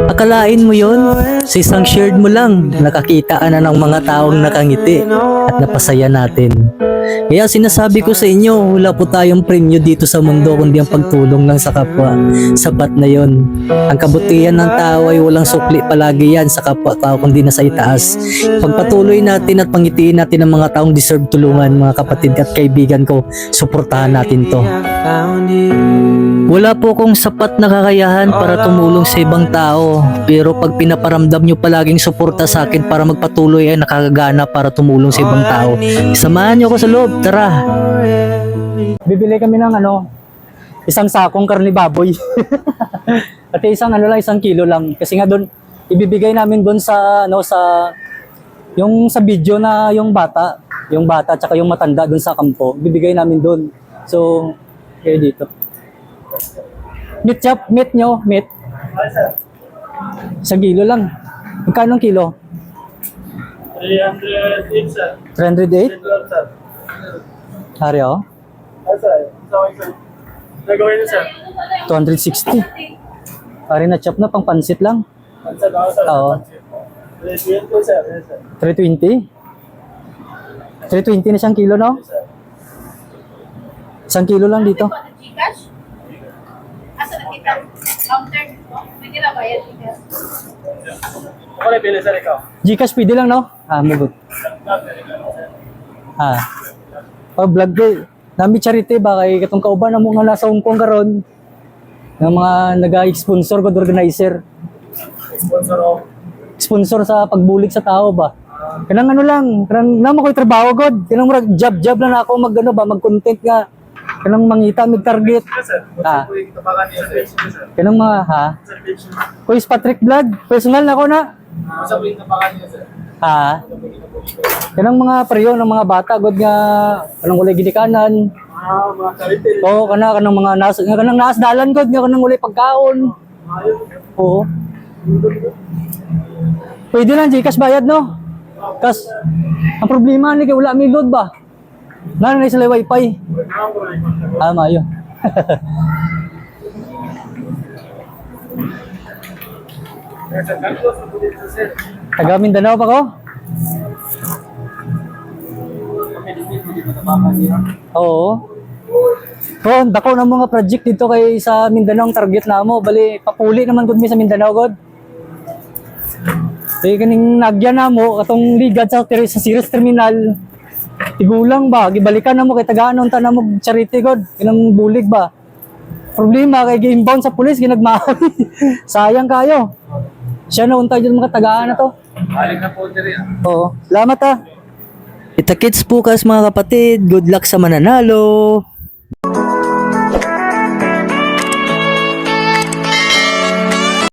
Akalain mo yon, sa isang shared mo lang, nakakita ka na ng mga taong nakangiti at napasaya natin. Kaya sinasabi ko sa inyo, wala po tayong premyo dito sa mundo kundi ang pagtulong lang sa kapwa. Sapat na yon. Ang kabutihan ng tao ay walang sukli palagi yan sa kapwa-tao kundi nasa itaas. Pagpatuloy natin at pangitiin natin ang mga taong deserve tulungan, mga kapatid at kaibigan ko, suportahan natin to. Wala po akong sapat na kakayahan para tumulong sa ibang tao, pero pag pinaparamdam nyo palaging suporta sa akin para magpatuloy ay nakakagana para tumulong sa ibang tao. Samahan nyo ako sa loob, tara! Bibili kami ng isang sakong karni baboy. At isang kilo lang. Kasi nga doon, ibibigay namin doon sa sa video na yung bata tsaka yung matanda doon sa kampo. Bibigay namin doon. So, kayo dito. Meat chop, meat nyo, meat. Sa kilo lang. Magkano ang kilo? 308, sir. 308? Hari oh? Nagawin niyo, sir. 260. Hari na chop na, pang pansit lang. Pansit ako, sir. Oo. 320, sir. Yes, sir. 320? 320 na siyang kilo, no? Yes, sir. Isang kilo lang dito. Gcash? Asa na kita? Counter? Pwede na ba yan? Ako na pili, sir, ikaw. Gcash pwede lang, no? Magot. Vlog ko. Nami charity ba kay katong kauban ng mga nasa Hong Kong karon ng mga nag-sponsor god organizer. Sponsor ako. Sponsor sa pagbulig sa tao ba. Kanang kanang namo ko'y trabaho god. Kanang murag job lang ako mag-content nga. Kanang mangita mig target. Yes, sir. Kung kita pa kanina, sir. Kanang mga Service. Kuis Patrick Vlog, personal na ako na. Sa kita pa kanina, sir. Kanang mga pareho ng mga bata god nga kanang ulay gidikanan. Mga charity. Oo, kanang mga naasdalan god nga kanang ulay pagkaon. Oo. Pwede lang Gcash bayad no? Kas ang problema ni kay wala mi load ba? Nana na sila wifi. Mayo. Taga Mindanao pa ko? Oo. Dako na mga project dito kay sa Mindanao ang target na mo. Bali, papuli naman gud mi sa Mindanao god. Kaya kaning nagyan na mo, katong ligad sa Ceres Terminal. Tigulang ba, gibalikan na mo kay tagaan unta na mo charity god, kinang bulig ba. Problema kay gi-inbound sa pulis ginagmahal. Sayang kayo. Siya na unta jud mga tagaan na to. Balik na po diri. Oo. Salamat Kita-kits bukas mga kapatid. Good luck sa mananalo.